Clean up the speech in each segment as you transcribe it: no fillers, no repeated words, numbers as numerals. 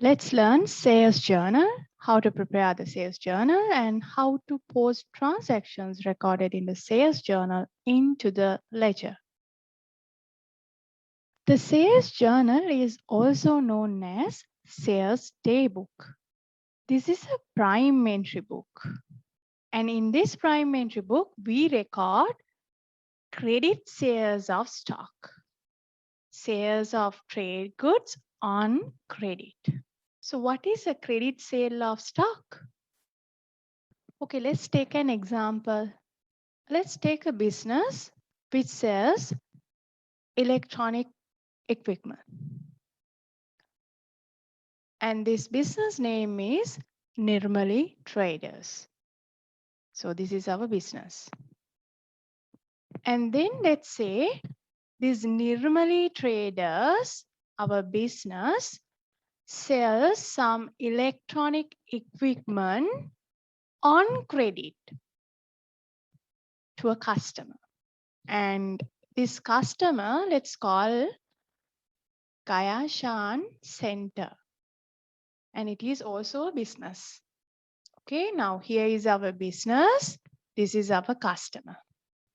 Let's learn sales journal, how to prepare the sales journal and how to post transactions recorded in the sales journal into the ledger. The sales journal is also known as sales daybook. This is a prime entry book. And in this prime entry book, we record credit sales of stock, sales of trade goods on credit. So what is a credit sale of stock? Okay, let's take an example. Let's take a business which sells electronic equipment. And this business name is Nirmali Traders. So this is our business. And then let's say this Nirmali Traders, our business, sells some electronic equipment on credit to a customer. And this customer, let's call Kayashan Center. And it is also a business. Okay, now here is our business. This is our customer.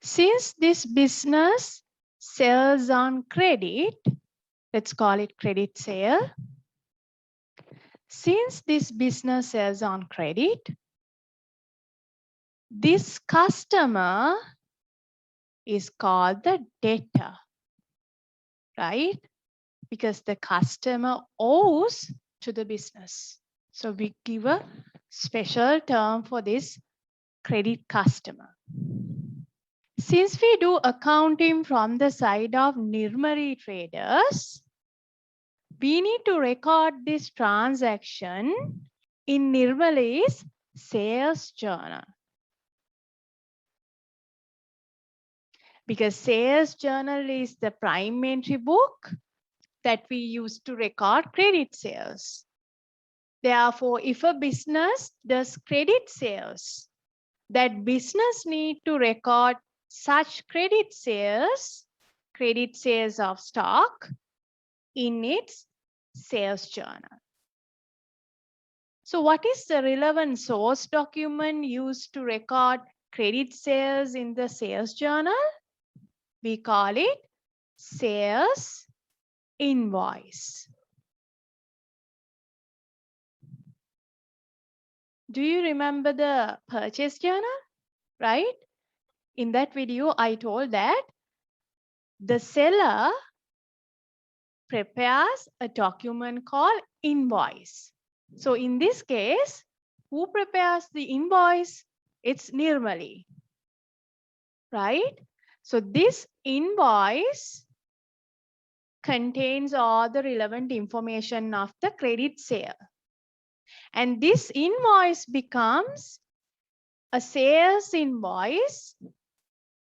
Since this business sells on credit, let's call it credit sale. Since this business sells on credit, this customer is called the debtor, right? Because the customer owes to the business. So we give a special term for this credit customer. Since we do accounting from the side of Nirmali Traders, we need to record this transaction in Nirmali's sales journal. Because sales journal is the prime entry book that we use to record credit sales. Therefore, if a business does credit sales, that business need to record such credit sales of stock in its sales journal. So what is the relevant source document used to record credit sales in the sales journal? We call it sales invoice. Do you remember the purchase journal, right? In that video, I told that the seller prepares a document called invoice. So in this case, who prepares the invoice? It's Nirmali, right? So this invoice contains all the relevant information of the credit sale. And this invoice becomes a sales invoice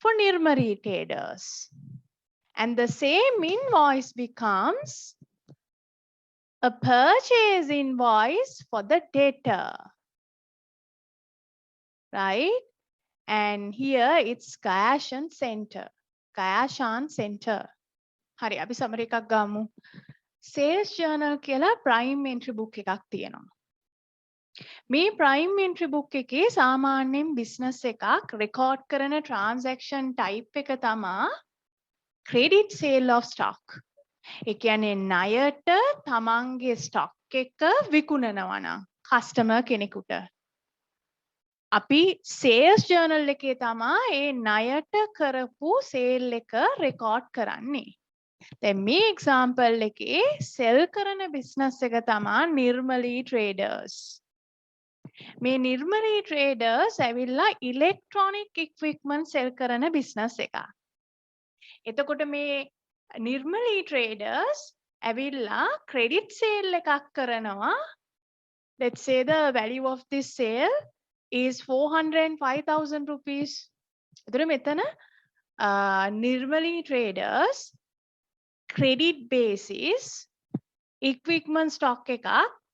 for Nirmali Traders. And the same invoice becomes a purchase invoice for the debtor, right? And here it's Kayashan Center. Kayashan Center. හරි අපි සමර එකක් ගමු. Sales journal කියලා prime entry book එකක් තියෙනවා. මේ prime entry book එකේ සාමාන්‍යයෙන් business එකක් record කරන transaction type එක තමා credit sale of stock. ඒ කියන්නේ ණයට තමන්ගේ stock එක විකුණනවා නම් customer කෙනෙකුට. අපි sales journal එකේ තමා ඒ ණයට කරපු sale එක record කරන්නේ. දැන් මේ example එකේ sell කරන business එක තමා Nirmali Traders. මේ Nirmali Traders ඇවිල්ලා electronic equipment sell කරන business එකක්. එතකොට මේ Nirmali Traders ඇවිල්ලා credit sale එකක් කරනවා. Let's say the value of this sale is 405,000 rupees. එතකොට මෙතන Nirmali Traders credit basis equipment stock එකක්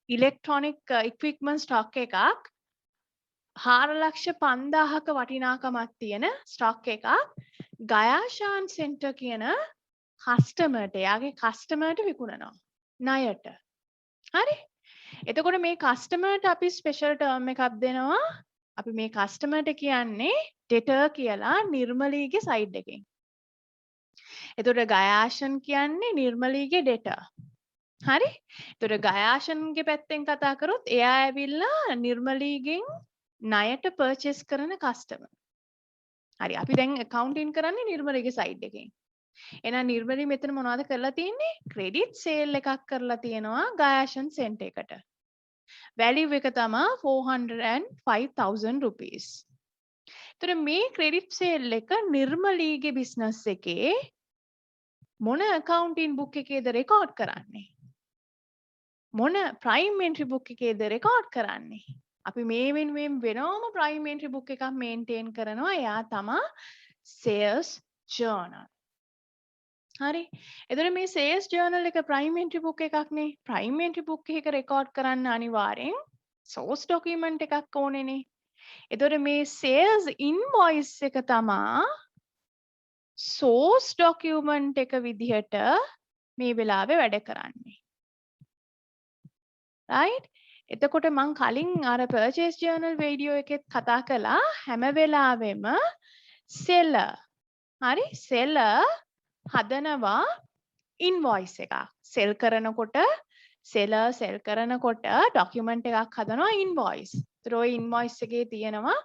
electronic equipment stock එකක් 4,50,000ක වටිනාකමක් තියෙන stock එකක් ගයාශාන් center කියන customerට එයාගේ customerට විකුණනවා ණයට. හරි? එතකොට මේ කස්ටමර්ට අපි ස්පෙෂල් ටර්ම් එකක් දෙනවා. අපි මේ කස්ටමර්ට කියන්නේ debtor කියලා නිර්මලීගේ සයිඩ් එකෙන්. එතකොට ගයාෂන් කියන්නේ නිර්මලීගේ debtor. හරි? එතකොට ගයාෂන්ගේ පැත්තෙන් කතා කරොත් එයා ඇවිල්ලා නිර්මලීගෙන් ණයට පර්චේස් කරන කස්ටමර්. හරි අපි දැන් accounting කරන්නේ නිර්මලීගේ සයිඩ් එකෙන්. එහෙනම් නිර්මලී මෙතන මොනවද කරලා තියෙන්නේ? ක්‍රෙඩිට් සේල් එකක් කරලා තියෙනවා ගයාෂන් සෙන්ටර් එකට. value එක තමා 405,000 rupees. එතකොට මේ ක්‍රෙඩිට් සේල් එක නිර්මලීගේ බිස්නස් එකේ මොන accounting book එකේද රෙකෝඩ් කරන්නේ? මොන prime entry book එකේද රෙකෝඩ් කරන්නේ? අපි මේ වෙනුවෙන් වෙනම prime entry book එකක් maintain කරනවා. එයා තමා sales journal. හරි. එතකොට මේ sales journal එක prime entry book එකක්නේ. prime entry book එකක record කරන්න අනිවාර්යෙන් source document එකක් ඕනේනේ. එතකොට මේ sales invoice එක තමා source document එක විදිහට මේ වෙලාවේ වැඩ කරන්නේ. right? එතකොට මං කලින් අර purchase journal video එකෙත් කතා කළා හැම වෙලාවෙම seller හරි seller හදනවා ඉන්වොයිස් එකක් සෙල් කරනකොට සෙලර් සෙල් කරනකොට ડોකියුමන්ට් එකක් හදනවා ඉන්වොයිස්. ඒතර ওই ඉන්වොයිස් එකේ තියෙනවා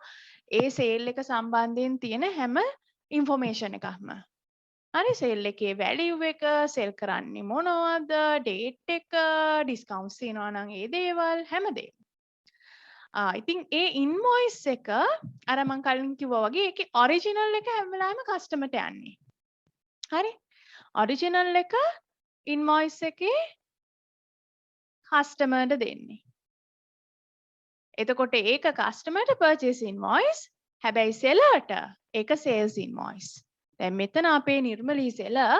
ඒ සේල් එක සම්බන්ධයෙන් තියෙන හැම ඉන්ෆර්මේෂන් එකක්ම. හරි සේල් එකේ වැලියු එක සෙල් කරන්නේ මොනවද ඩේට් එක ඩිස්කවුන්ට්ස් තියනවා නම් ඒ දේවල් හැමදේම. ඉතින් ඒ ඉන්වොයිස් එක අර මම කලින් කිව්වා වගේ ඒකේ ඔරිජිනල් එක හැම වෙලාවෙම කස්ටමර්ට යන්නේ. හරි ඔරිජිනල් එක ඉන්වොයිස් එකේ කස්ටමර්ට දෙන්නේ. එතකොට ඒක කස්ටමර්ට පර්චේස් ඉන්වොයිස් හැබැයි සෙලර්ට ඒක සේල්ස් ඉන්වොයිස්. දැන් මෙතන අපේ නිර්මලී සෙලර්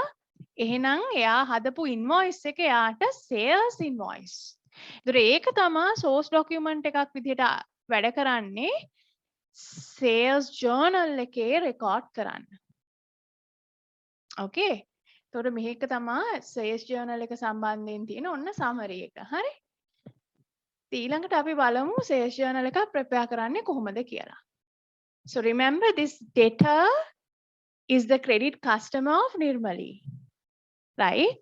එහෙනම් එයා හදපු ඉන්වොයිස් එක එයාට සේල්ස් ඉන්වොයිස්. ඒතර ඒක තමයි සෝස් ડોකියුමන්ට් එකක් විදිහට වැඩ කරන්නේ සේල්ස් ජර්නල් එකේ රෙකෝඩ් කරන්න. ඕකේ. එතකොට මේක තමයි සේල්ස් ජර්නල් එක සම්බන්ධයෙන් තියෙන ඔන්න සමරි එක. හරි? ඊළඟට අපි බලමු සේල්ස් ජර්නල් එක ප්‍රෙපෙයාර් කරන්නේ කොහොමද කියලා. So remember this debtor is the credit customer of Nirmali, right?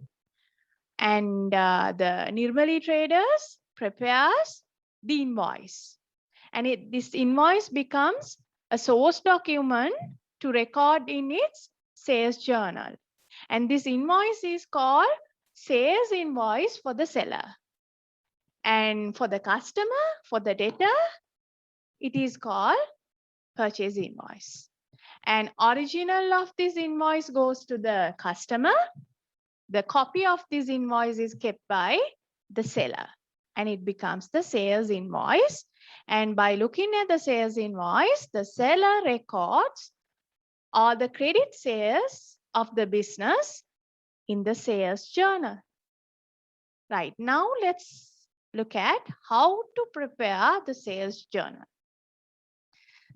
And the Nirmali traders prepares the invoice. And this invoice becomes a source document to record in its sales journal. And this invoice is called sales invoice for the seller. And for the customer, for the debtor, it is called purchase invoice. And original of this invoice goes to the customer. The copy of this invoice is kept by the seller. And it becomes the sales invoice. And by looking at the sales invoice, the seller records all the credit sales of the business in the sales journal. Right, now let's look at how to prepare the sales journal.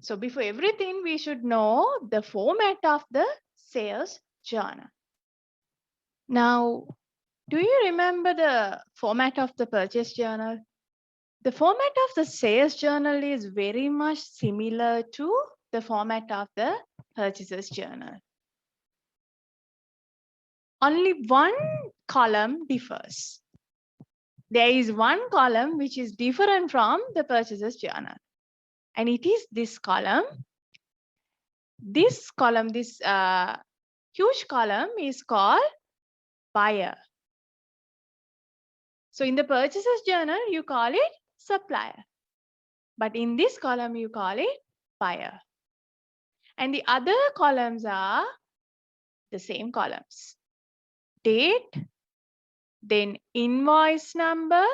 So before everything, we should know the format of the sales journal. Now, do you remember the format of the purchase journal? The format of the sales journal is very much similar to the format of the purchases journal. Only one column differs. There is one column which is different from the purchases journal. And it is this column. This column, this huge column is called buyer. So in the purchases journal, you call it supplier. But in this column, you call it buyer. And the other columns are the same columns. Date, then invoice number,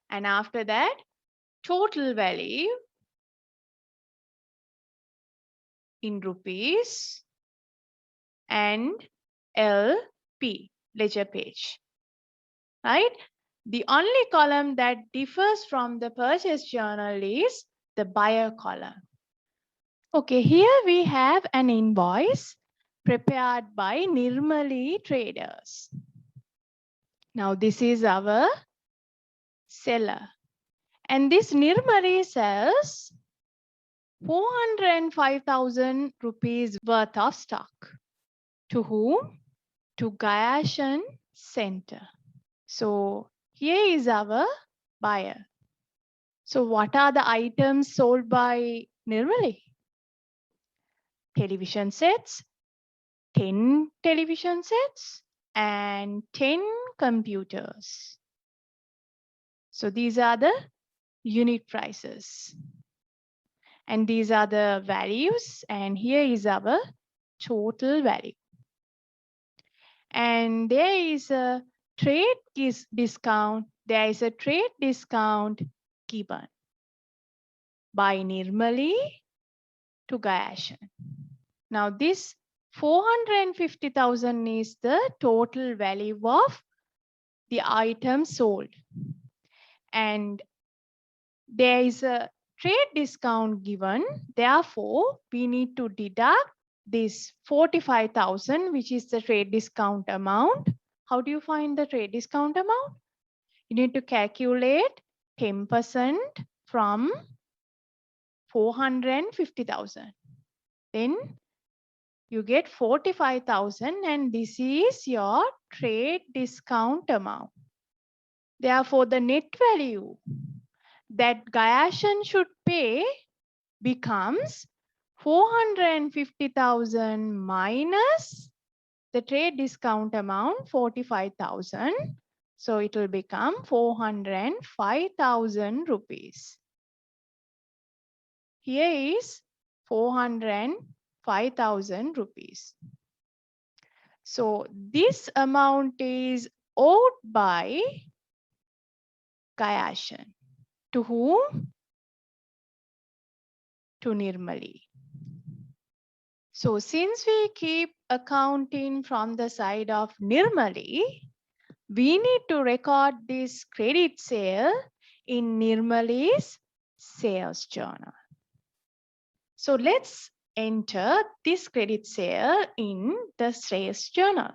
and after that, total value in rupees and LP, ledger page, right? The only column that differs from the purchase journal is the buyer column. Okay, here we have an invoice prepared by Nirmali Traders. Now this is our seller. And this Nirmali sells 405,000 rupees worth of stock. To whom? To Gayashan Center. So here is our buyer. So what are the items sold by Nirmali? Television sets, 10 television sets, and 10 computers. So these are the unit prices. And these are the values. And here is our total value. And there is a trade discount. There is a trade discount given by Nirmali to Gayashan. Now this 450,000 is the total value of the item sold. And there is a trade discount given. Therefore, we need to deduct this 45,000, which is the trade discount amount. How do you find the trade discount amount? You need to calculate 10% from 450,000. Then you get 45,000, and this is your trade discount amount. Therefore, the net value that Gayashan should pay becomes 450,000 minus the trade discount amount 45,000. So it will become 405,000 rupees. Here is 405,000 rupees. So this amount is owed by Gayashan. To whom? To Nirmali. So since we keep accounting from the side of Nirmali, we need to record this credit sale in Nirmali's sales journal. So let's enter this credit sale in the sales journal.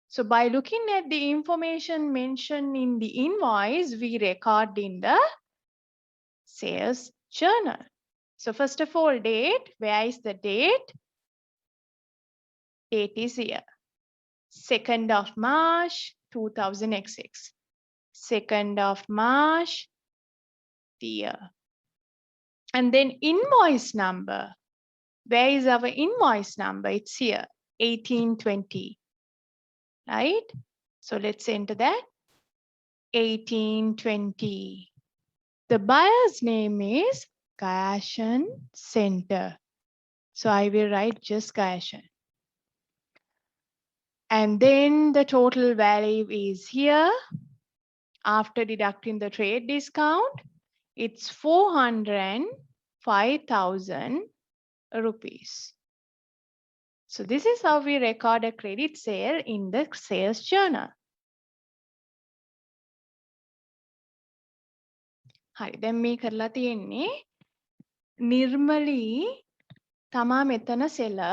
So by looking at the information mentioned in the invoice, we record in the sales journal. So first of all, date. Where is the date? Date is here. 2nd of March 2006. 2nd of March, the year. And then invoice number. Where is our invoice number? It's here, 1820. Right? So let's enter that. 1820. The buyer's name is Gayashan Center. So I will write just Gayashan. And then the total value is here. After deducting the trade discount, it's 405,000 rupees. So this is how we record a credit sale in the sales journal. හරි දැන් මේ කරලා තියෙන්නේ නිර්මලී තමා මෙතන seller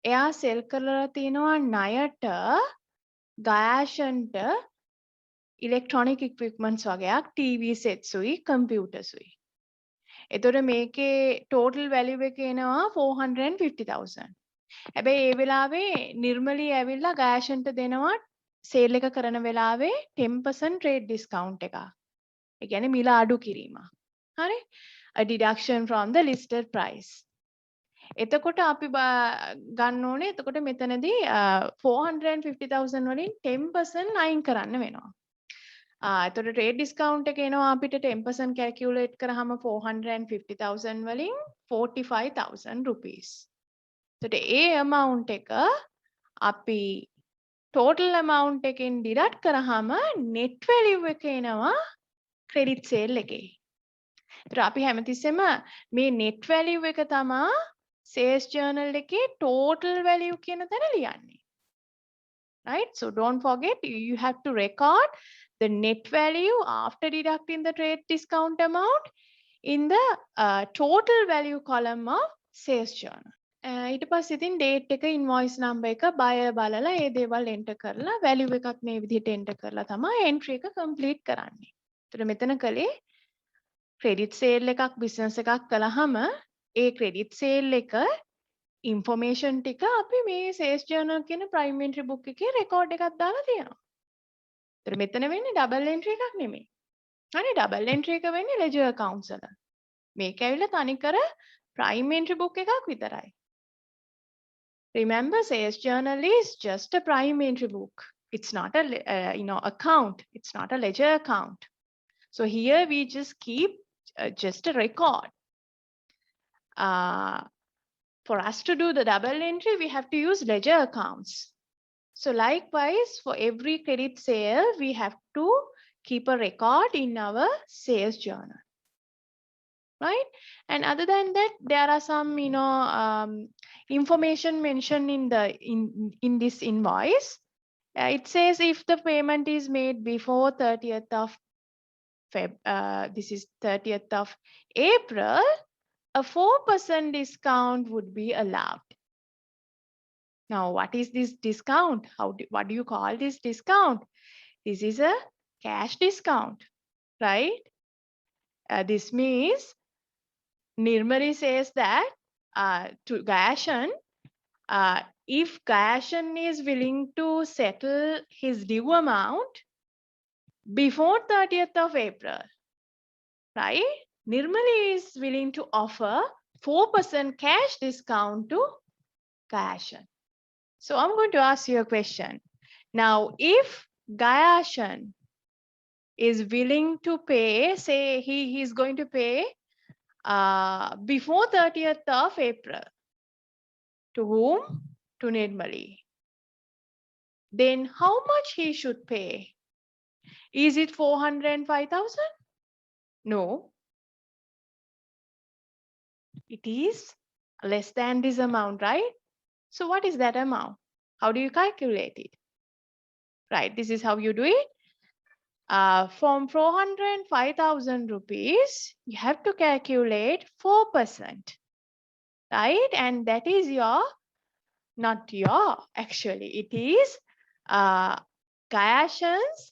එයා සෙල් කරලා තියෙනවා ණයට ගයාෂන්ට ඉලෙක්ට්‍රොනික ඉක්විප්මන්ට්ස් වගේක් ටීවී සෙට්ස් උයි කම්පියුටර්ස් උයි. එතකොට මේකේ ටෝටල් වැලියු එක එනවා 450,000. හැබැයි ඒ වෙලාවේ නිර්මලී ඇවිල්ලා ගයාෂන්ට දෙනවා සේල් එක කරන වෙලාවේ 10% trade discount එකක්. ඒ කියන්නේ මිල අඩු කිරීමක්. හරි? A deduction from the listed price. එතකොට අපි ගන්න ඕනේ එතකොට මෙතනදී 450,000 වලින් 10% අයින් කරන්න වෙනවා. එතකොට trade discount එක එනවා අපිට 10% calculate කරාම 450,000 වලින් 45,000 rupees. එතකොට ඒ amount එක අපි total amount එකෙන් deduct කරාම net value එක එනවා credit sale එකේ. ඒතර අපි හැමතිස්සෙම මේ net value එක තමා sales journal එකේ total value කියන තැන ලියන්නේ. Right? So don't forget, you have to record the net value after deducting the trade discount amount in the total value column of sales journal. ඊට පස්සේ ඉතින් date එක invoice number එක buyer බලලා ඒ දේවල් enter කරලා value එකක් මේ විදිහට enter කරලා තමයි entry එක complete කරන්නේ. එතකොට මෙතන කළේ credit sale එකක් business එකක් කළාම ඒ credit sale එක information ටික අපි මේ sales journal කියන prime entry book එකේ record එකක් දාලා තියෙනවා. එතකොට මෙතන වෙන්නේ double entry එකක් නෙමෙයි. හරි double entry එක වෙන්නේ ledger accounts වල. මේක ඇවිල්ලා තනිකර prime entry book එකක් විතරයි. Remember, sales journal is just a prime entry book. It's not a account. It's not a ledger account. So here we just keep just a record. For us to do the double entry, we have to use ledger accounts. So likewise, for every credit sale, we have to keep a record in our sales journal. Right? And other than that, there are some, information mentioned in this invoice. It says if the payment is made before 30th of this is 30th of April, a 4% discount would be allowed. Now, what is this discount? What do you call this discount? This is a cash discount, right? This means Nirmali says that to Gayashan, if Gayashan is willing to settle his due amount before 30th of April, right? Nirmali is willing to offer 4% cash discount to Gayashan. So I'm going to ask you a question. Now, if Gayashan is willing to pay, say he is going to pay before 30th of April, to whom? To Nirmali. Then how much he should pay? Is it 405,000? No. It is less than this amount, right? So what is that amount? How do you calculate it? Right, this is how you do it. From 405,000 rupees, you have to calculate 4%, right? And that is not your, actually, it is Gayashan's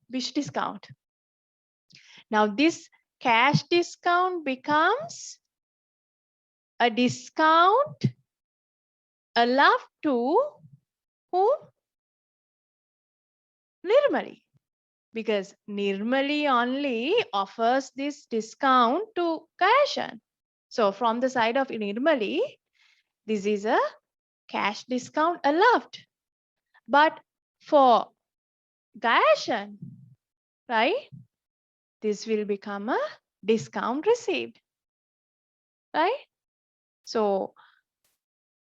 which discount. Now this cash discount becomes a discount allowed to whom? Nirmali. Because Nirmali only offers this discount to Gayashan. So from the side of Nirmali, this is a cash discount allowed. But for Gayashan, right, this will become a discount received, right? So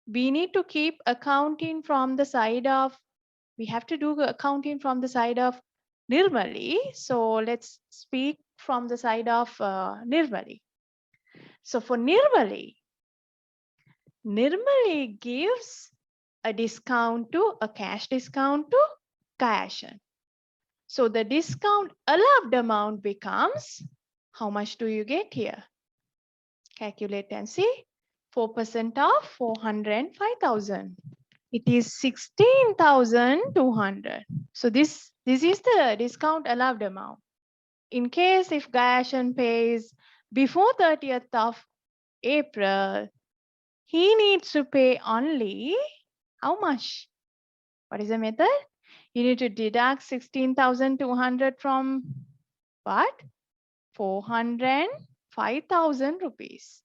we need to keep accounting from the side of, we have to do accounting from the side of Nirmali. So let's speak from the side of Nirmali. So for Nirmali gives a discount to a cash discount to Gayashan. So the discount allowed amount becomes, how much do you get here? Calculate and see. 4% of 405,000. It is 16,200. So this is the discount allowed amount. In case if Gayashan pays before 30th of April, he needs to pay only how much? What is the method? You need to deduct 16,200 from what? 405,000 rupees.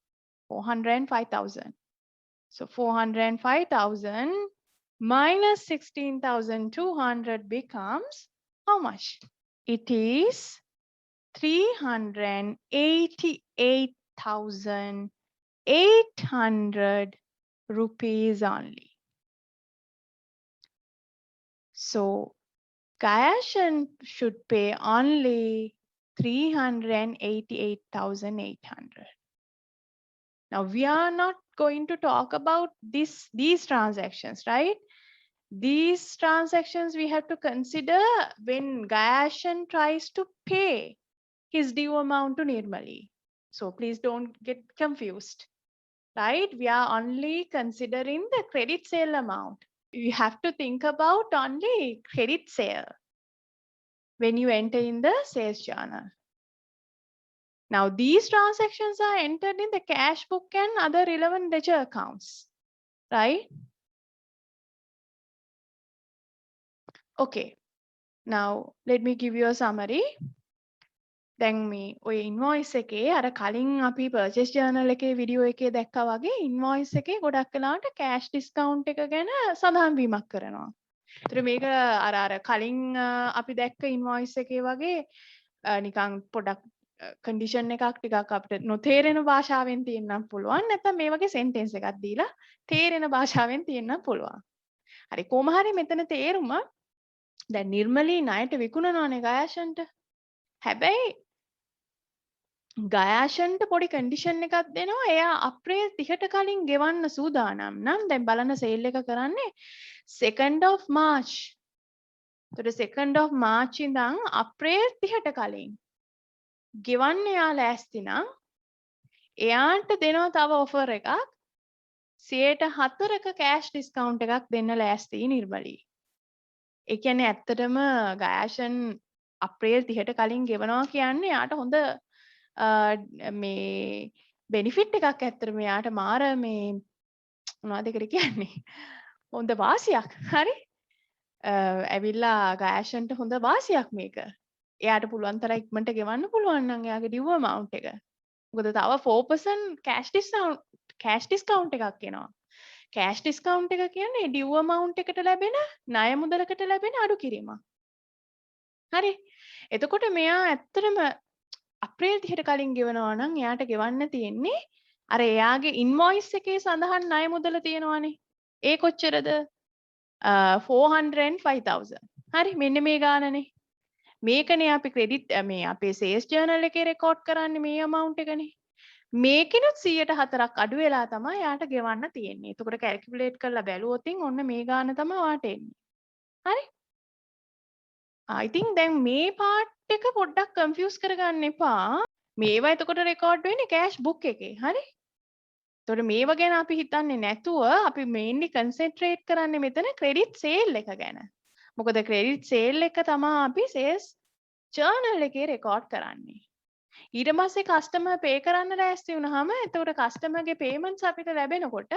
405,000. So 405,000 minus 16,200 becomes how much? It is 388,800 rupees only. So Gayashan should pay only 388,800. Now we are not going to talk about these transactions, right? These transactions we have to consider when Gayashan tries to pay his due amount to Nirmali. So please don't get confused, right? We are only considering the credit sale amount. You have to think about only credit sale. when you enter in the sales journal. Now, these transactions are entered in the cash book and other relevant ledger accounts, right? Okay, now let me give you a summary. දැන් මේ ඔය invoice එකේ අර කලින් අපි purchase journal එකේ video එකේ දැක්කා වගේ ඉන්වොයිස් එකේ ගොඩක් වෙලාවට කෑෂ් ඩිස්කවුන්ට් එක ගැන සඳහන් වීමක් කරනවා. ඒතර මේක අර කලින් අපි දැක්ක ඉන්වොයිස් එකේ වගේ නිකන් පොඩක් කන්ඩිෂන් එකක් ටිකක් අපිට නොතේරෙන භාෂාවෙන් තියෙන්නත් පුළුවන්. නැත්නම් මේ වගේ සෙන්ටෙන්ස් එකක් දීලා තේරෙන භාෂාවෙන් තියෙන්නත් පුළුවන්. හරි කොහොම හරි මෙතන තේරුම දැන් නිර්මලී ණයට විකුණනවානේ ගයාෂන්ට. හැබැයි ගයාෂන්ට පොඩි කන්ඩිෂන් එකක් දෙනවා. එයා අප්‍රේල් 30ට කලින් ගෙවන්න සූදානම් නම් දැන් බලන්න සේල් එක කරන්නේ 2nd of March. එතකොට 2nd of March ඉඳන් අප්‍රේල් 30ට කලින් ගෙවන්න එයා ලෑස්ති නම් එයාට දෙනවා තව ඔෆර් එකක් 4%ක කෑෂ් ඩිස්කවුන්ට් එකක් දෙන්න ලෑස්ති නිර්මලී. ඒ කියන්නේ ඇත්තටම ගයාෂන් අප්‍රේල් 30ට කලින් ගෙවනවා කියන්නේ යාට හොඳ මේ බෙනිෆිට් එකක් ඇත්තටම යාට මාර මේ මොනවද ඒකට කියන්නේ හොඳ වාසියක්. හරි ඇවිල්ලා ගෑෂන්ට හොඳ වාසියක් මේක. එයාට පුළුවන් තරම් ඉක්මනට ගෙවන්න පුළුවන් නම් එයාගේ ඩිව් amount එක. මොකද තව 4% කෑෂ් ඩිස්කවුන්ට් එකක් එනවා. කෑෂ් ඩිස්කවුන්ට් එක කියන්නේ ඩිව් amount එකට ලැබෙන ණය මුදලකට ලැබෙන අඩු කිරීමක්. හරි. එතකොට මෙයා ඇත්තටම අප්‍රේල් 30ට කලින් ගෙවනවා නම් එයාට ගෙවන්න තියෙන්නේ අර එයාගේ ඉන්වොයිස් එකේ සඳහන් ණය මුදල තියෙනවානේ. ඒ කොච්චරද? 405,000. හරි මෙන්න මේ ගානනේ. මේකනේ අපි ක්‍රෙඩිට් මේ අපේ සේල්ස් ජර්නල් එකේ රෙකෝඩ් කරන්නේ මේ amount එකනේ. මේකිනුත් 104ක් අඩු වෙලා තමයි එයාට ගෙවන්න තියෙන්නේ. එතකොට කැල්කියුලේට් කරලා බැලුවොත් ඔන්න මේ ගාන තමයි වාට එන්නේ. හරි? I think දැන් මේ part එක පොඩ්ඩක් කන්ෆියුස් කරගන්න එපා. මේවා එතකොට රෙකෝඩ් වෙන්නේ කෑෂ් බුක් එකේ. හරි? එතකොට මේව ගැන අපි හිතන්නේ නැතුව අපි මේන්ලි කන්සන්ට්‍රේට් කරන්නේ මෙතන ක්‍රෙඩිට් සේල් එක ගැන. මොකද ක්‍රෙඩිට් සේල් එක තමයි අපි සේල්ස් ජර්නල් එකේ රෙකෝඩ් කරන්නේ. ඊට පස්සේ කස්ටමර් පේ කරන්න ලෑස්ති වුණාම එතකොට කස්ටමර්ගේ පේමන්ට්ස් අපිට ලැබෙනකොට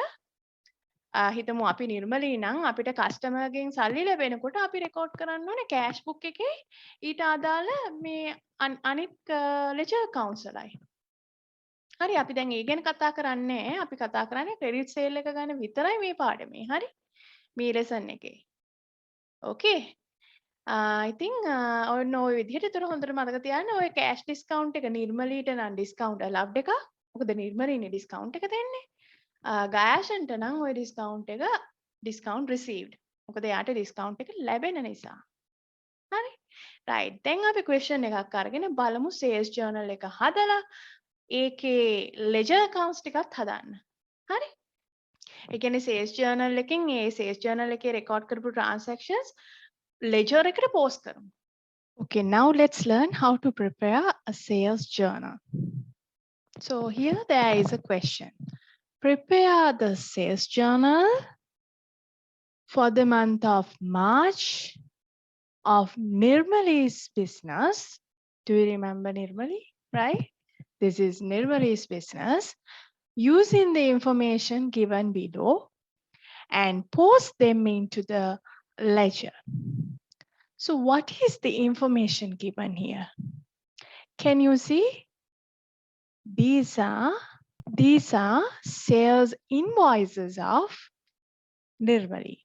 හිතමු අපි නිර්මලී නම් අපිට කස්ටමර්ගෙන් සල්ලි ලැබෙනකොට අපි රෙකෝඩ් කරන්න ඕනේ කෑෂ් බුක් එකේ ඊට අදාළ මේ අනිත් ලෙජර් accounts වලයි. හරි අපි දැන් ඒ ගැන කතා කරන්නේ අපි කතා කරන්නේ ක්‍රෙඩිට් සේල් එක ගැන විතරයි මේ පාඩමේ. හරි? මේ ලෙසන් එකේ. ඕකේ. I think ඔන්න ඔය විදිහට ඒතර හොඳට මතක තියාගන්න ඔය කෑෂ් ඩිස්කවුන්ට් එක නිර්මලීට නම් ඩිස්කවුන්ට් ලබ්ඩ් එක. මොකද නිර්මලීනේ ඩිස්කවුන්ට් එක දෙන්නේ. ගයාෂන්ට නම් ඔය ඩිස්කවුන්ට් එක ඩිස්කවුන්ට් රිසීව්ඩ්. මොකද එයාට ඩිස්කවුන්ට් එක ලැබෙන නිසා. හරි? රයිට්. දැන් අපි ක්වෙස්චන් එකක් අරගෙන බලමු සේල්ස් ජර්නල් එක හදලා ඒකේ ලෙජර් accounts ටිකත් හදන්න. හරි? ඒ කියන්නේ සේල්ස් ජර්නල් එකෙන් ඒ සේල්ස් ජර්නල් එකේ රෙකෝඩ් කරපු transactions ledger එකට post කරමු. Okay, now let's learn how to prepare a sales journal. So here there is a question. Prepare the sales journal for the month of March of Nirmali's business. Do you remember Nirmali, right? This is Nirmali's business. Using the information given below and post them into the ledger. So what is the information given here? Can you see? These are sales invoices of Nirmali.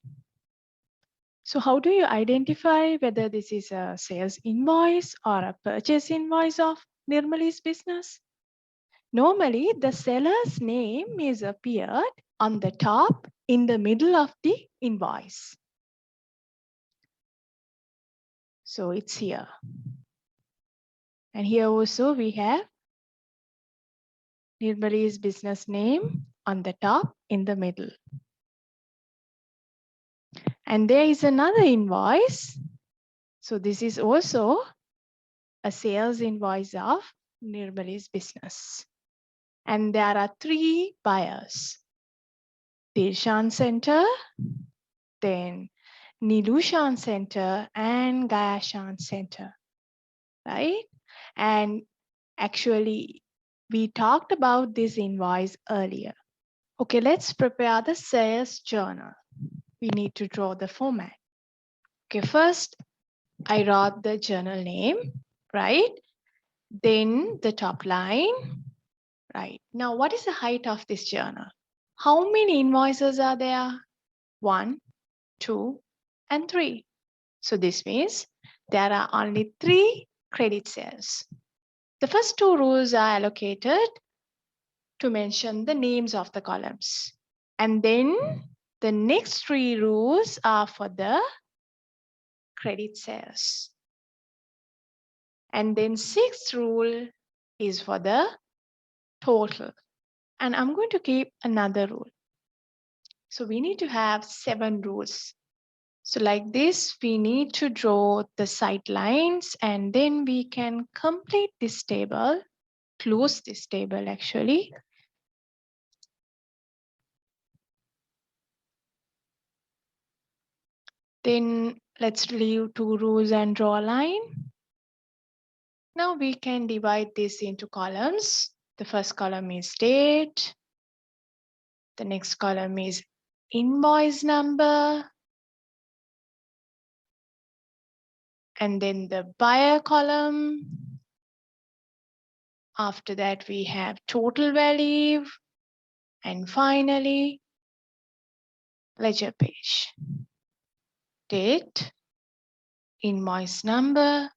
So how do you identify whether this is a sales invoice or a purchase invoice of Nirmali's business? Normally, the seller's name is appeared on the top in the middle of the invoice. So it's here. And here also we have Nirmali's business name on the top in the middle. And there is another invoice. So this is also a sales invoice of Nirmali's business. And there are 3 buyers. Dirshan Center, then Nilushan Center and Gayashan Center. right? And actually, we talked about this invoice earlier. Okay, let's prepare the sales journal. We need to draw the format. Okay, first I wrote the journal name, right? Then the top line, right? Now, what is the height of this journal? How many invoices are there? 1, 2, and 3. So this means there are only 3 credit sales. The first 2 rows are allocated to mention the names of the columns. And then the next 3 rows are for the credit sales. And then 6th rule is for the total. And I'm going to keep another rule. So we need to have 7 rules. So like this, we need to draw the sight lines and then we can complete this table, close this table actually. Then let's leave 2 rows and draw a line. Now we can divide this into columns. The first column is date. The next column is invoice number. And then the buyer column. After that, we have total value. And finally, ledger page. Date, invoice number,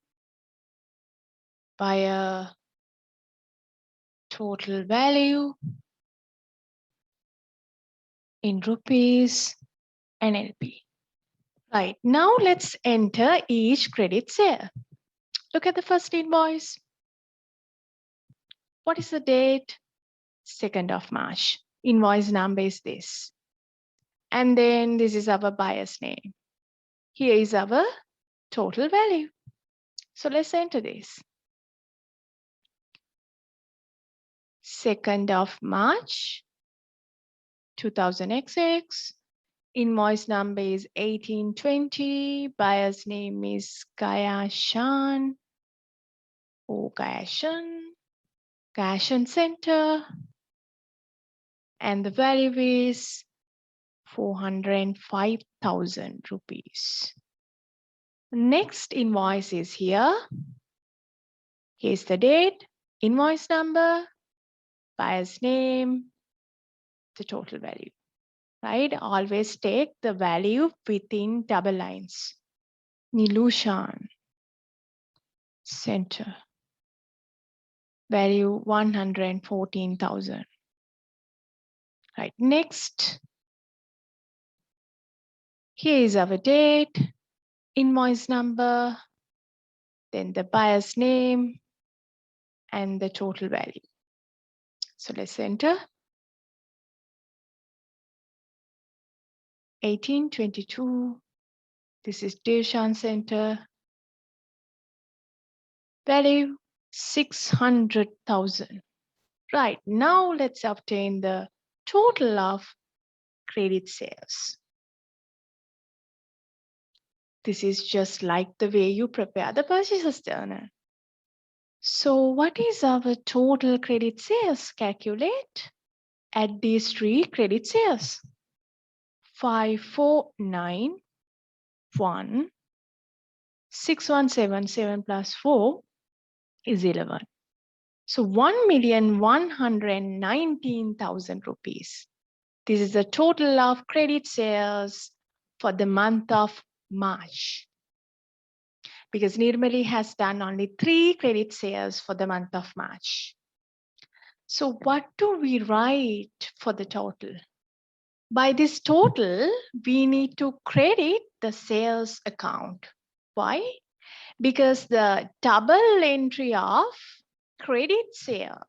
buyer, total value in rupees, and LP. Right, now let's enter each credit sale. Look at the first invoice. What is the date? 2nd of March. Invoice number is this. And then this is our buyer's name. Here is our total value. So let's enter this. 2nd of March, 2000XX. Invoice number is 1820. Buyer's name is Kayashan. Oh, Kayashan. Kayashan Center. And the value is 405,000 rupees. Next invoice is here. Here's the date, invoice number, buyer's name, the total value, right? Always take the value within double lines. Nilushan Center, value 114,000. Right, next. Here is our date, invoice number, then the buyer's name, and the total value. So let's enter. 1822. This is Dirshan Center. Value 600,000. Right, now let's obtain the total of credit sales. This is just like the way you prepare the purchases journal. So what is our total credit sales? Calculate. Add these 3 credit sales. 5491. 6177 plus 4 is 11. So 1,119,000 rupees. This is the total of credit sales for the month of March. Because Nirmali has done only 3 credit sales for the month of March. So what do we write for the total? By this total, we need to credit the sales account. Why? Because the double entry of credit sale,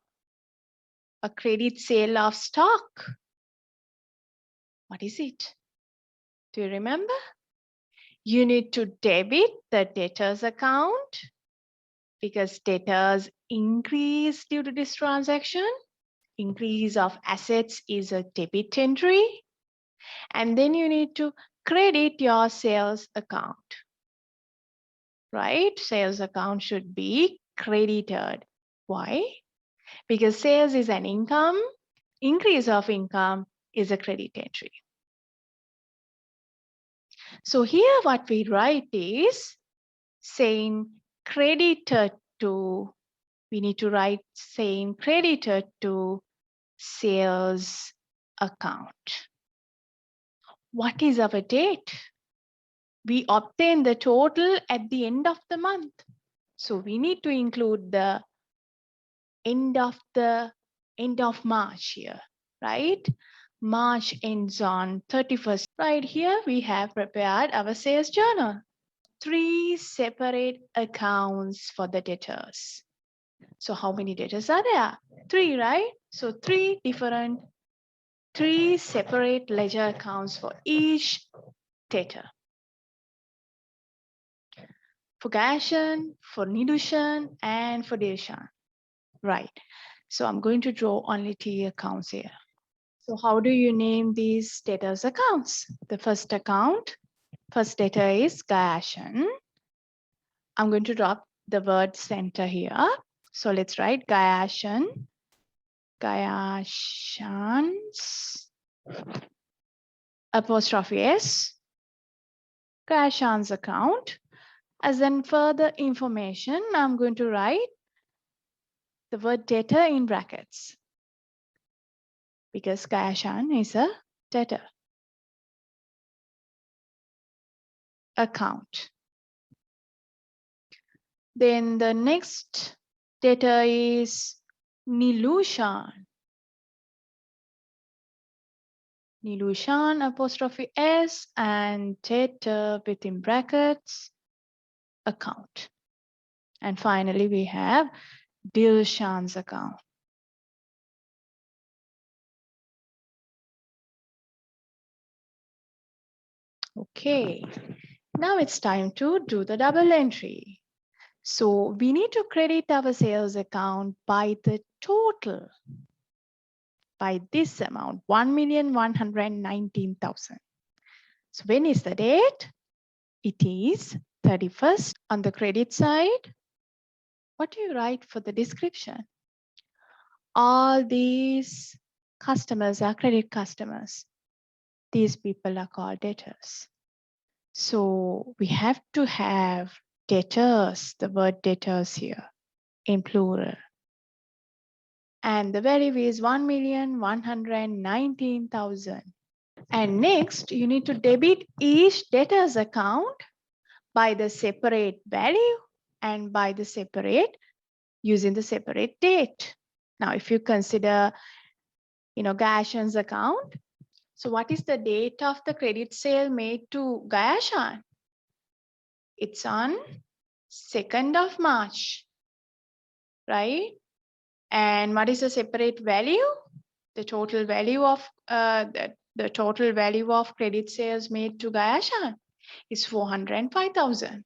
a credit sale of stock. What is it? Do you remember? You need to debit the debtors account because debtors increase due to this transaction. Increase of assets is a debit entry. And then you need to credit your sales account. right? Sales account should be credited. Why? Because sales is an income, increase of income is a credit entry. So here what we write is saying credited to, we need to write saying credited to sales account. What is our date? We obtain the total at the end of the month. So we need to include the end of March here, right? March ends on 31st. Right here we have prepared our sales journal. 3 separate accounts for the debtors. So how many debtors are there? 3, right? So 3 separate ledger accounts for each debtor. For Gaishan, for Nidushan, and for Dirshan. Right. So I'm going to draw only 3 accounts here. So how do you name these debtors accounts? The first account, first debtor is Gaishan. I'm going to drop the word center here. So let's write Gaishan. Gaishan's apostrophe S. Gaishan's account. As in further information, I'm going to write the word debtor in brackets because Gaishan is a debtor account. Then the next debtor is Nilushan. Nilushan apostrophe S and debtor within brackets account. And finally, we have Dilshan's account. Okay, now it's time to do the double entry. So we need to credit our sales account by the total, by this amount, 1,119,000. So when is the date? It is 31st. On the credit side, what do you write for the description? All these customers are credit customers. These people are called debtors. So we have to have debtors, the word debtors here in plural. And the value is 1,119,000. And next, you need to debit each debtor's account by the separate value and by the separate, using the separate date. Now, if you consider, Gaishan's account, so what is the date of the credit sale made to Gaishan? It's on 2nd of March, right? And what is the separate value? The total value of the total value of credit sales made to Gaishan is 405,000.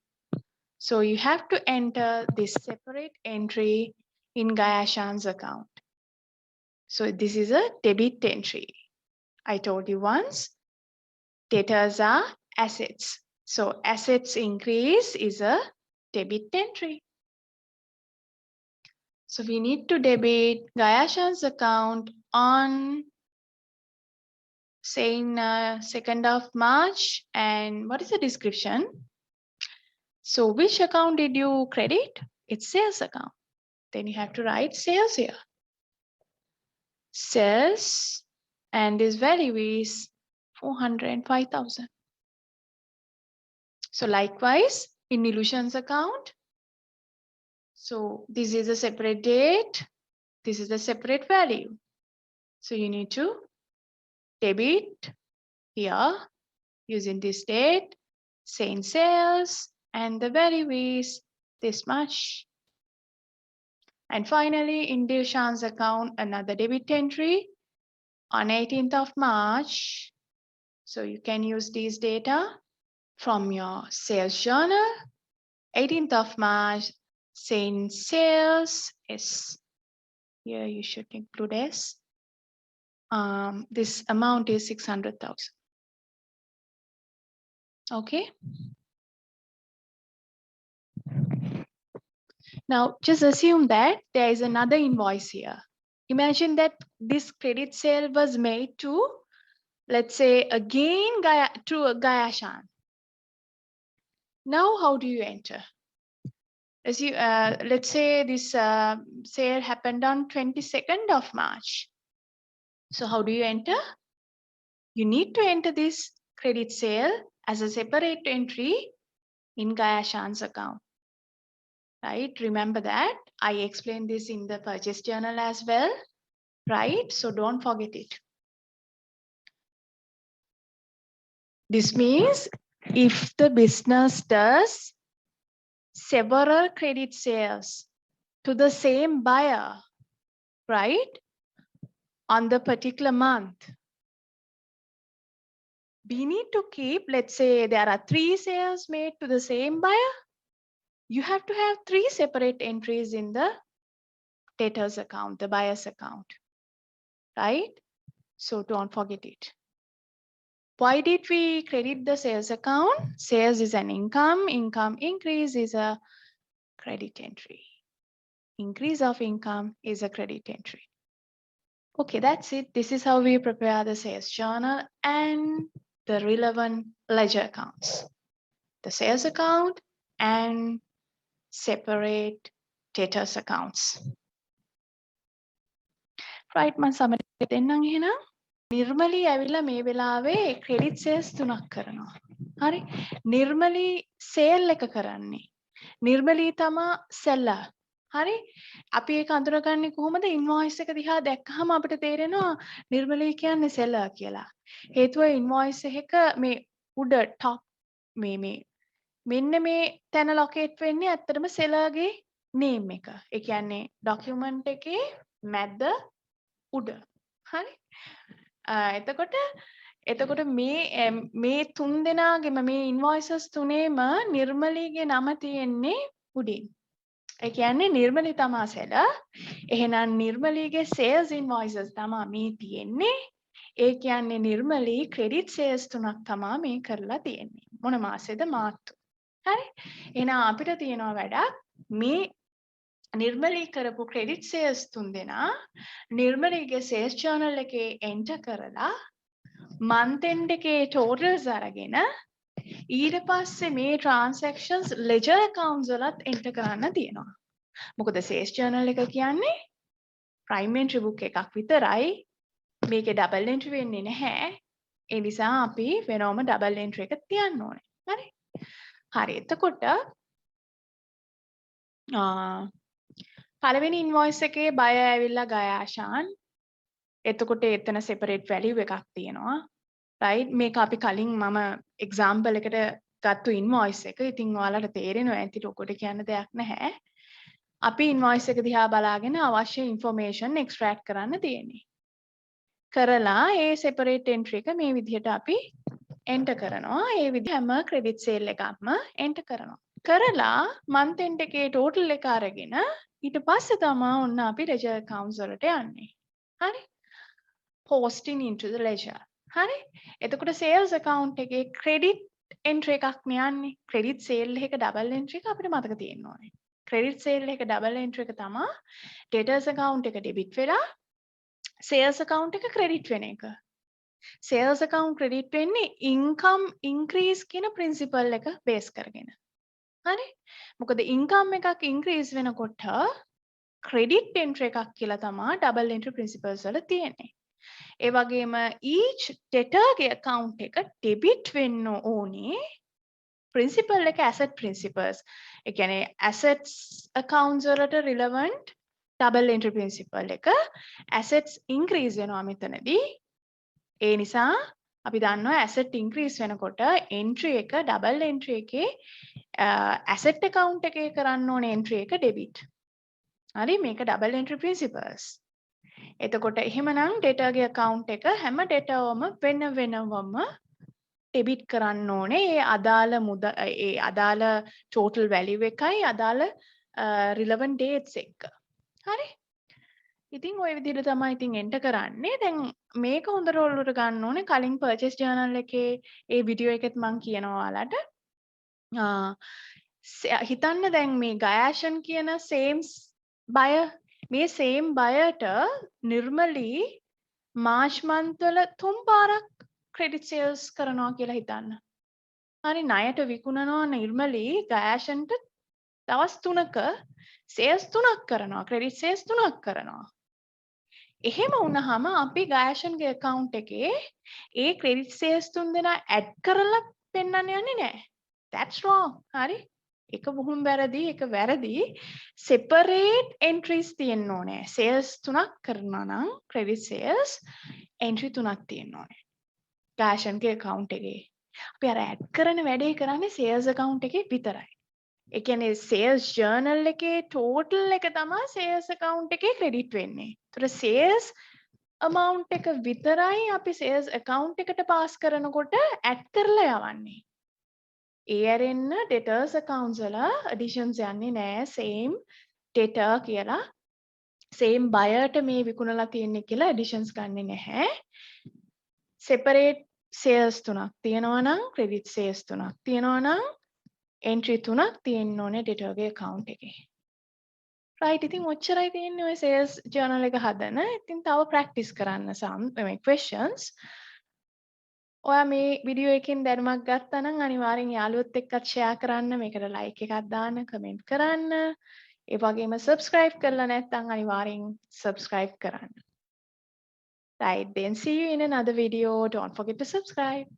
So you have to enter this separate entry in Gaishan's account. So this is a debit entry. I told you once, debtors are assets. So assets increase is a debit entry. So we need to debit Gaishan's account on saying 2nd of March. And what is the description? So which account did you credit? It's sales account. Then you have to write sales here. Sales, and this value is 405,000. So likewise, in Nilushan's account, so this is a separate date, this is a separate value. So you need to debit here using this date, saying sales, and the value is this much. And finally, in Dilshan's account, another debit entry on 18th of March. So you can use these data from your sales journal. 18th of March, saying sales is, here you should include S. This amount is 600,000. Okay. Now, just assume that there is another invoice here. Imagine that this credit sale was made to, let's say, again to Gayashan. Now, how do you enter? Let's say this sale happened on 22nd of March. So how do you enter? You need to enter this credit sale as a separate entry in Gayashan's account. Right? Remember that. I explained this in the purchase journal as well. Right? So don't forget it. This means if the business does several credit sales to the same buyer, right, on the particular month, we need to keep, let's say there are 3 sales made to the same buyer, you have to have 3 separate entries in the debtor's account, the buyer's account, right? So don't forget it. Why did we credit the sales account? Sales is an income increase is a credit entry. Increase of income is a credit entry. Okay, that's it. This is how we prepare the sales journal and the relevant ledger accounts. The sales account and separate debtors accounts. Right, මම සමහරවිට දෙන්නම් එහෙනම්. නිර්මලී ඇවිල්ලා මේ වෙලාවේ credit sales 3ක් කරනවා. හරි? නිර්මලී sale එක කරන්නේ. නිර්මලී තමා seller. හරි? අපි ඒක අඳුරගන්නේ කොහොමද? invoice එක දිහා දැක්කහම අපිට තේරෙනවා නිර්මලී කියන්නේ seller කියලා. හේතුව invoice එක මේ උඩ top මේ මෙන්න මේ තැන locate වෙන්නේ ඇත්තටම seller ගේ name එක. ඒ කියන්නේ document එකේ මැද උඩ. හරි? එතකොට මේ තුන් දෙනාගේම මේ invoices තුනේම නිර්මලීගේ නම තියෙන්නේ උඩින්. ඒ කියන්නේ නිර්මලී තමා seller. එහෙනම් නිර්මලීගේ sales invoices තමා මේ තියෙන්නේ. ඒ කියන්නේ නිර්මලී credit sales තුනක් තමා මේ කරලා තියෙන්නේ. මොන මාසෙද? මාර්තු. හරි? එහෙනම් අපිට තියෙනවා වැඩක් මේ නිර්මලී කරපු credit sales තුන් දෙනා නිර්මලීගේ sales journal එකේ enter කරලා month end එකේ totals අරගෙන ඊට පස්සේ මේ transactions ledger accounts වලත් enter කරන්න තියෙනවා. මොකද sales journal එක කියන්නේ prime entry book එකක් විතරයි. මේකේ double entry වෙන්නේ නැහැ. ඒ නිසා අපි වෙනවම double entry එක තියන්න ඕනේ. හරි? හරි. එතකොට පළවෙනි invoice එකේ buyer ඇවිල්ලා ගයාෂාන්. එතකොට එතන separate value එකක් තියෙනවා. right? මේක අපි කලින් මම example එකට ගත්තු invoice එක. ඉතින් ඔයාලට තේරෙනවා ඇති ලොකුට කියන්න දෙයක් නැහැ. අපි invoice එක දිහා බලාගෙන අවශ්‍ය information extract කරන්න තියෙන්නේ. කරලා ඒ separate entry එක මේ විදිහට අපි enter කරනවා. ඒ විදිහ හැම credit sale එකක්ම enter කරනවා. කරලා month end එකේ total එක අරගෙන ඊට පස්සේ තමයි ඔන්න අපි ledger accounts වලට යන්නේ. හරි? Posting into the ledger. හරි? එතකොට sales account එකේ credit entry එකක් නියන්නේ. credit sale එක double entry එක අපිට මතක තියෙන්න ඕනේ. credit sale එක double entry එක තමයි debtors account එක debit වෙලා sales account එක credit වෙන එක. sales account credit වෙන්නේ income increase කියන principle එක base කරගෙන. හරි? මොකද income එකක් increase වෙනකොට credit entry එකක් කියලා තමයි double entry principles වල තියෙන්නේ. ඒ වගේම each debtor ගේ account එක debit වෙන්න ඕනේ principal එක asset principles. ඒ කියන්නේ assets accounts වලට relevant double entry principle එක assets increase වෙනවා මෙතනදී. ඒ නිසා අපි දන්නවා asset increase වෙනකොට entry එක double entry එකේ asset account එකේ කරන්න ඕනේ entry එක debit. හරි? මේක double entry principles. එතකොට එහෙමනම් debtor ගේ account එක හැම debtorවම වෙනවම debit කරන්න ඕනේ ඒ අදාළ total value එකයි අදාළ relevant dates එක්ක. හරි? ඉතින් ওই විදිහට තමයි ඉතින් enter කරන්නේ. දැන් මේක හොඳට ඔලුවට ගන්න ඕනේ. කලින් purchase journal එකේ ඒ වීඩියෝ එකෙත් මම කියනවා ඔයාලට. හිතන්න දැන් මේ ගයාෂන් කියන same buyer මේ same buyer-ට නිර්මලී මාර්ච් month වල 3 පාරක් credit sales කරනවා කියලා හිතන්න. හරි ණයට විකුණනවා නිර්මලී ගයාෂන්ට දවස් 3ක sales 3ක් කරනවා credit sales 3ක් කරනවා. එහෙම වුණාම අපි ගයාෂන්ගේ account එකේ ඒ credit sales 3 දෙනා add කරලා පෙන්වන්න යන්නේ නැහැ. That's wrong. හරි? එක බොහොම වැරදි, එක වැරදි. separate entries තියෙන්න ඕනේ. sales 3ක් කරනවා නම් credit sales entry 3ක් තියෙන්න ඕනේ. ගයාෂන්ගේ account එකේ. අපි අර add කරන වැඩේ කරන්නේ sales account එකේ විතරයි. ඒ කියන්නේ sales journal එකේ total එක තමයි sales account එකේ credit වෙන්නේ. ඒතර sales amount එක විතරයි අපි sales account එකට pass කරනකොට add කරලා යවන්නේ. ඒ ඇරෙන්න debtors accounts වල additions යන්නේ නැහැ. same debtor කියලා same buyerට මේ විකුණලා තියෙන්නේ කියලා additions ගන්නෙ නැහැ. separate sales 3ක් තියෙනවා නම් credit sales 3ක් තියෙනවා නම් entry 3ක් තියෙන්න ඕනේ debtor ගේ account එකේ. right ඉතින් ඔච්චරයි තියෙන්නේ ඔය sales journal එක හදන. ඉතින් තව practice කරන්න මේ questions. ඔයා මේ වීඩියෝ එකෙන් දැනුමක් ගත්තා නම් අනිවාර්යෙන් යාළුවොත් එක්කත් share කරන්න, මේකට like එකක් දාන්න, comment කරන්න. ඒ වගේම subscribe කරලා නැත්නම් අනිවාර්යෙන් subscribe කරන්න. Right, then see you in another video. Don't forget to subscribe.